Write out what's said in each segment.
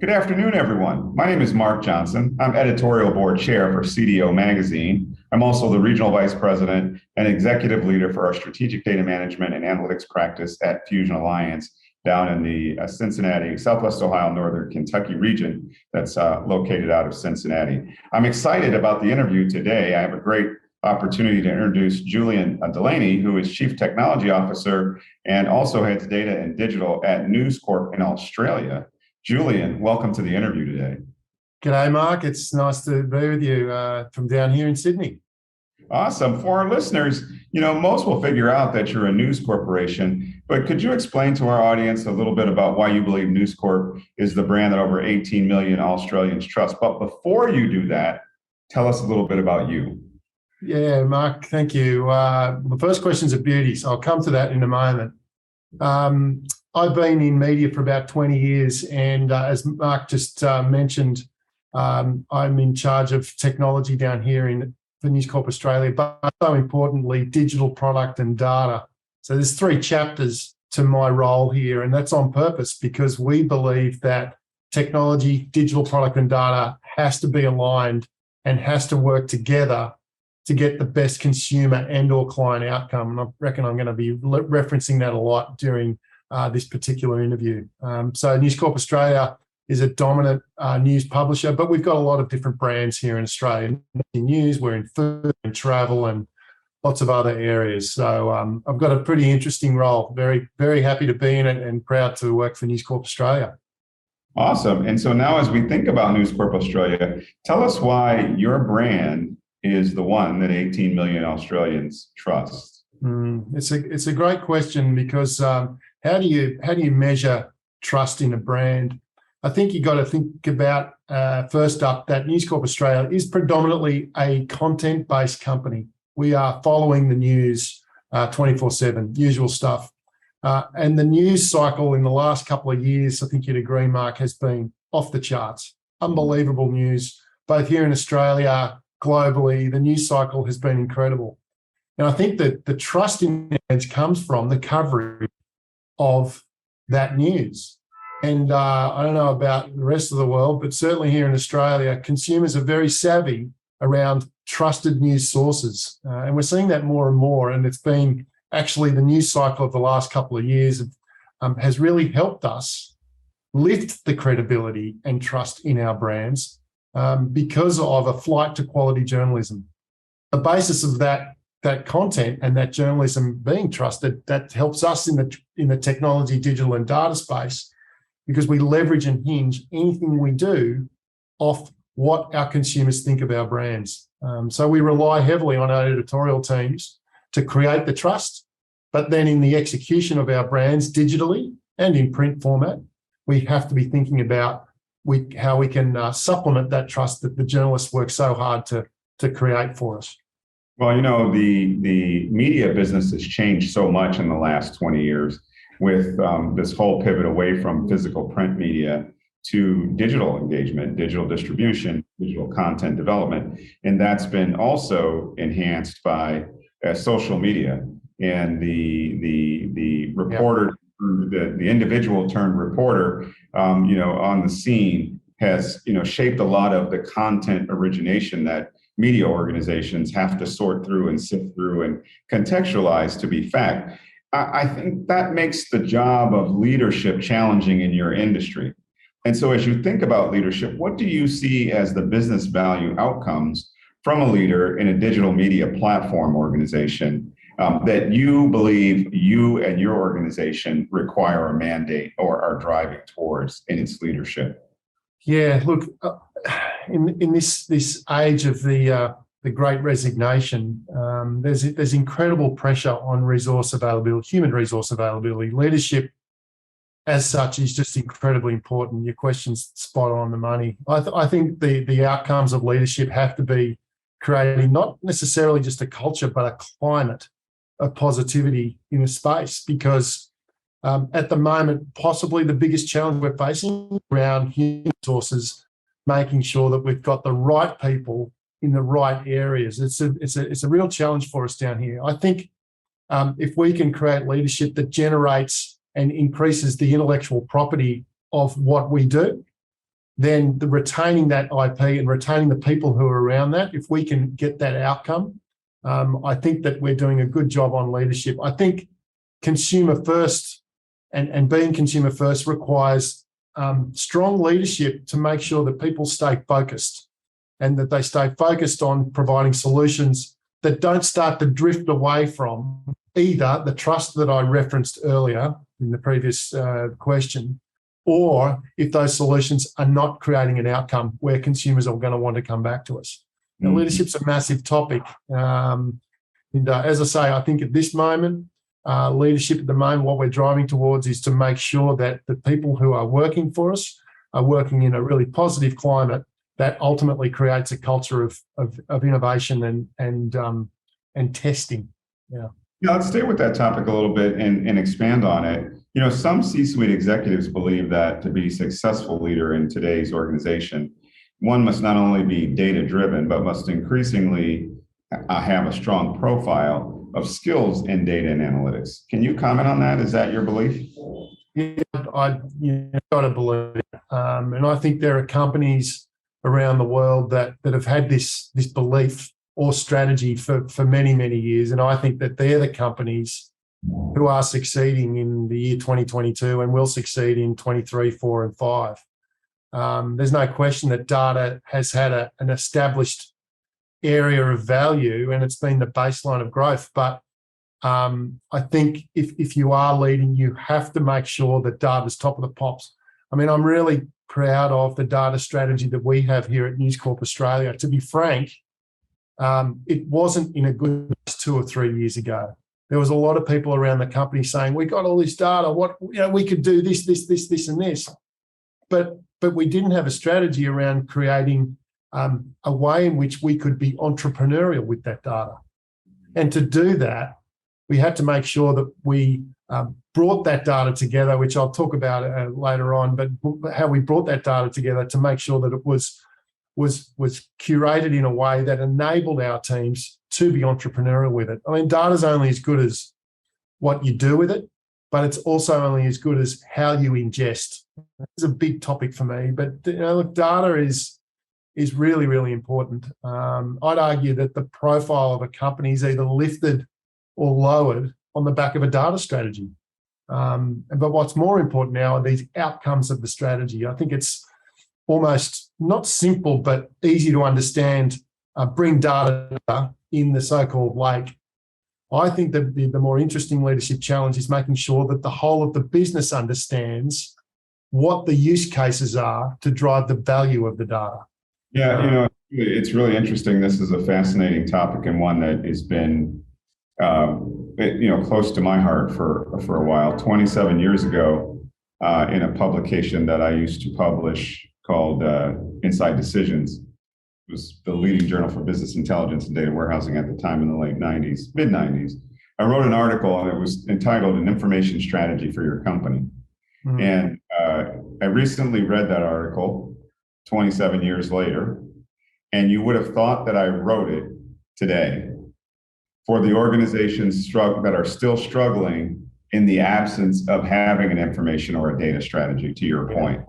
Good afternoon, everyone. My name is Mark Johnson. I'm editorial board chair for CTO magazine. I'm also the regional vice president and executive leader for our strategic data management and analytics practice at Fusion Alliance down in the Cincinnati, Southwest Ohio, Northern Kentucky region that's located out of Cincinnati. I'm excited about the interview today. I have a great opportunity to introduce Julian Delany, who is Chief Technology Officer and also heads data and digital at News Corp in Australia. Julian, welcome to the interview today. G'day, Mark. It's nice to be with you from down here in Sydney. Awesome. For our listeners, most will figure out that you're a news corporation, but could you explain to our audience a little bit about why you believe News Corp is the brand that over 18 million Australians trust? But before you do that, tell us a little bit about you. Yeah, Mark, thank you. The first question's a beauty, so I'll come to that in a moment. I've been in media for about 20 years, and as Mark just mentioned, I'm in charge of technology down here for News Corp Australia, but so importantly, digital product and data. So there's 3 chapters to my role here, and that's on purpose because we believe that technology, digital product and data has to be aligned and has to work together to get the best consumer and or client outcome. And I reckon I'm going to be referencing that a lot during this particular interview. So News Corp Australia is a dominant news publisher, but we've got a lot of different brands here in Australia. In news, we're in food and travel and lots of other areas. So I've got a pretty interesting role. Very, very happy to be in it and proud to work for News Corp Australia. Awesome. And so now as we think about News Corp Australia, tell us why your brand is the one that 18 million Australians trust. It's a great question because how do you measure trust in a brand? I think you got to think about first up that News Corp Australia is predominantly a content-based company. We are following the news 24/7, usual stuff. And the news cycle in the last couple of years, I think you'd agree, Mark, has been off the charts. Unbelievable news, both here in Australia, globally. The news cycle has been incredible. And I think that the trust in brands comes from the coverage of that news. And I don't know about the rest of the world, but certainly here in Australia, consumers are very savvy around trusted news sources. And we're seeing that more and more. And it's been actually the news cycle of the last couple of years has really helped us lift the credibility and trust in our brands because of a flight to quality journalism. The basis of that content and that journalism being trusted, that helps us in the technology, digital and data space because we leverage and hinge anything we do off what our consumers think of our brands. So we rely heavily on our editorial teams to create the trust, but then in the execution of our brands digitally and in print format, we have to be thinking about how we can supplement that trust that the journalists work so hard to create for us. Well, the media business has changed so much in the last 20 years with this whole pivot away from physical print media to digital engagement, digital distribution, digital content development. And that's been also enhanced by social media and the reporter, the individual turned reporter, on the scene has, shaped a lot of the content origination that media organizations have to sort through and sift through and contextualize to be fact. I think that makes the job of leadership challenging in your industry. And so as you think about leadership, what do you see as the business value outcomes from a leader in a digital media platform organization that you believe you and your organization require a mandate or are driving towards in its leadership? Yeah, look, in this age of the Great Resignation, there's incredible pressure on resource availability, human resource availability. Leadership, as such, is just incredibly important. Your question's spot on the money. I think the outcomes of leadership have to be creating not necessarily just a culture, but a climate of positivity in a space, because at the moment, possibly the biggest challenge we're facing around human resources, making sure that we've got the right people in the right areas. It's a real challenge for us down here. I think if we can create leadership that generates and increases the intellectual property of what we do, then the retaining that IP and retaining the people who are around that, if we can get that outcome, I think that we're doing a good job on leadership. I think consumer first and being consumer first requires strong leadership to make sure that people stay focused and that they stay focused on providing solutions that don't start to drift away from either the trust that I referenced earlier in the previous question, or if those solutions are not creating an outcome where consumers are going to want to come back to us. Now, leadership's a massive topic. And as I say, I think at this moment, leadership at the moment, what we're driving towards is to make sure that the people who are working for us are working in a really positive climate that ultimately creates a culture of innovation and testing. Yeah. Yeah, let's stay with that topic a little bit and expand on it. Some C-suite executives believe that to be a successful leader in today's organization, one must not only be data-driven, but must increasingly have a strong profile of skills in data and analytics. Can you comment on that? Is that your belief? Yeah, I gotta believe it. And I think there are companies around the world that have had this belief or strategy for many, many years. And I think that they're the companies who are succeeding in the year 2022 and will succeed in 23, 4, and 5. There's no question that data has had an established area of value and it's been the baseline of growth. But I think if you are leading, you have to make sure that data is top of the pops. I mean, I'm really proud of the data strategy that we have here at News Corp Australia. To be frank, it wasn't in a good 2 or 3 years ago. There was a lot of people around the company saying, we got all this data, we could do this, and this. But we didn't have a strategy around creating a way in which we could be entrepreneurial with that data. And to do that, we had to make sure that we brought that data together, which I'll talk about later on, but how we brought that data together to make sure that it was curated in a way that enabled our teams to be entrepreneurial with it. I mean, data's only as good as what you do with it, but it's also only as good as how you ingest. It's a big topic for me, but look, data is really, really important. I'd argue that the profile of a company is either lifted or lowered on the back of a data strategy. But what's more important now are these outcomes of the strategy. I think it's almost not simple, but easy to understand, bring data in the so-called lake. I think that the more interesting leadership challenge is making sure that the whole of the business understands what the use cases are to drive the value of the data. Yeah, it's really interesting. This is a fascinating topic and one that has been close to my heart for a while. 27 years ago, in a publication that I used to publish called Inside Decisions, it was the leading journal for business intelligence and data warehousing at the time in the mid 90s. I wrote an article and it was entitled "An Information Strategy for Your Company." Mm-hmm. And I recently read that article 27 years later, and you would have thought that I wrote it today for the organizations that are still struggling in the absence of having an information or a data strategy, to your point.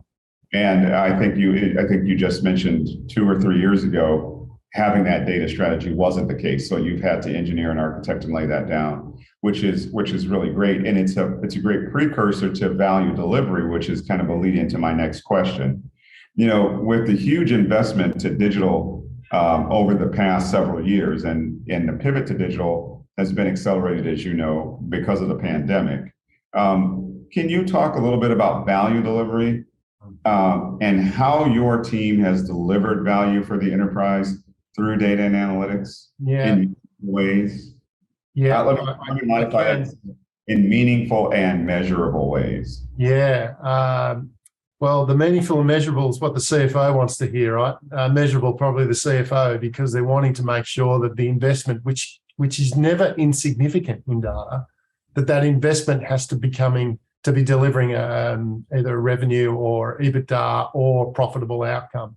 And I think you just mentioned 2 or 3 years ago, having that data strategy wasn't the case. So you've had to engineer and architect and lay that down, which is really great. And it's a great precursor to value delivery, which is kind of a lead into my next question. With the huge investment to digital over the past several years, and the pivot to digital has been accelerated, as you know, because of the pandemic. Can you talk a little bit about value delivery and how your team has delivered value for the enterprise through data and analytics in ways? Yeah, let me modify it in meaningful and measurable ways. Yeah. Well, the meaningful and measurable is what the CFO wants to hear, right? Measurable, probably the CFO, because they're wanting to make sure that the investment, which is never insignificant in data, that investment has to be delivering either a revenue or EBITDA or profitable outcome.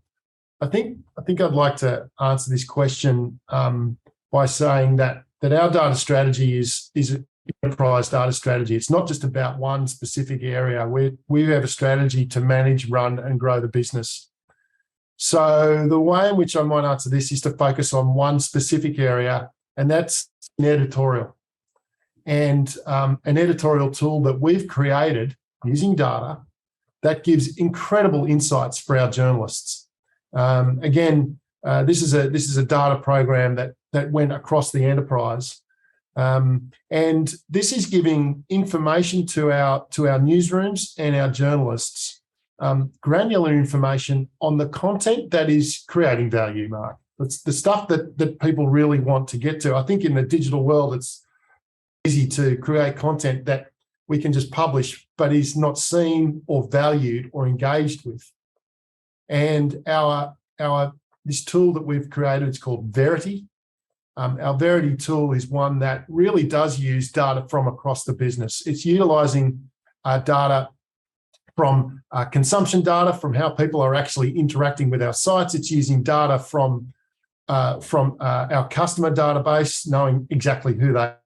I think I'd like to answer this question by saying that our data strategy is enterprise data strategy. It's not just about one specific area. We have a strategy to manage, run, and grow the business So the way in which I might answer this is to focus on one specific area, and that's an editorial. And an editorial tool that we've created using data that gives incredible insights for our journalists. This is a data program that went across the enterprise, and this is giving information to our newsrooms and our journalists, granular information on the content that is creating value, Mark. It's the stuff that people really want to get to. I think in the digital world, it's easy to create content that we can just publish, but is not seen or valued or engaged with. And this tool that we've created, it's called Verity. Our Verity tool is one that really does use data from across the business. It's utilising data from consumption data, from how people are actually interacting with our sites. It's using data from our customer database, knowing exactly who they are.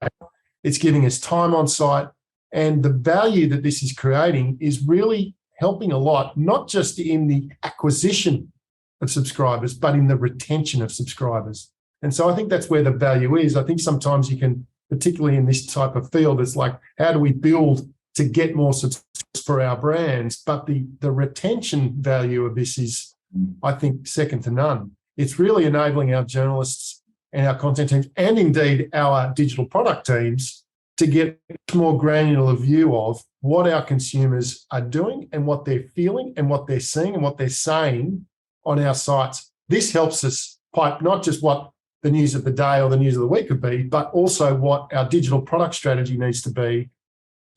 It's giving us time on site. And the value that this is creating is really helping a lot, not just in the acquisition of subscribers, but in the retention of subscribers. And so I think that's where the value is. I think sometimes you can, particularly in this type of field, it's like, how do we build to get more subscribers for our brands? But the retention value of this is, I think, second to none. It's really enabling our journalists and our content teams, and indeed our digital product teams, to get a more granular view of what our consumers are doing and what they're feeling and what they're seeing and what they're saying on our sites. This helps us pipe not just what the news of the day or the news of the week could be, but also what our digital product strategy needs to be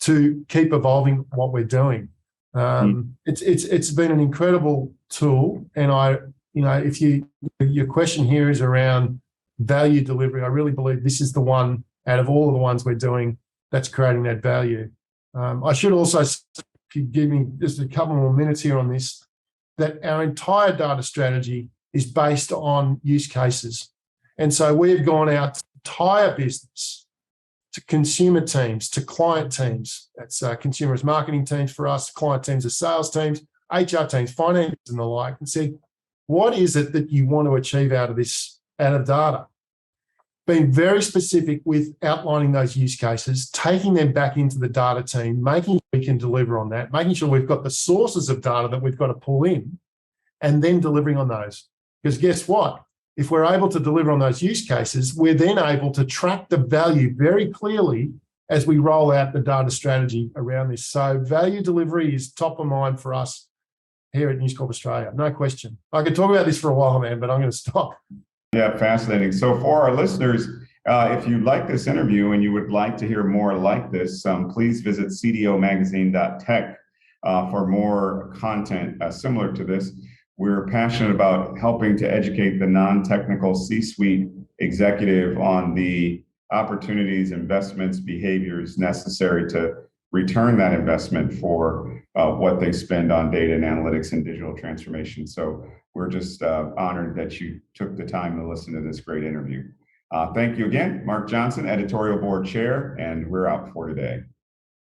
to keep evolving what we're doing. It's been an incredible tool, and if your question here is around value delivery, I really believe this is the one out of all of the ones we're doing that's creating that value. I should also, if you give me just a couple more minutes here on this, that our entire data strategy is based on use cases. And so we've gone out to the entire business, to consumer teams, to client teams. That's consumers marketing teams for us, client teams are sales teams, HR teams, finance and the like, and said, what is it that you want to achieve out of data? Being very specific with outlining those use cases, taking them back into the data team, making sure we can deliver on that, making sure we've got the sources of data that we've got to pull in, and then delivering on those. Because guess what? If we're able to deliver on those use cases, we're then able to track the value very clearly as we roll out the data strategy around this. So value delivery is top of mind for us here at News Corp Australia, no question. I could talk about this for a while, man, but I'm going to stop. Yeah, fascinating. So for our listeners, if you like this interview and you would like to hear more like this, please visit cdomagazine.tech for more content similar to this. We're passionate about helping to educate the non-technical C-suite executive on the opportunities, investments, behaviors necessary to return that investment for what they spend on data and analytics and digital transformation. So we're just honored that you took the time to listen to this great interview. Thank you again, Mark Johnson, Editorial Board Chair, and we're out for today.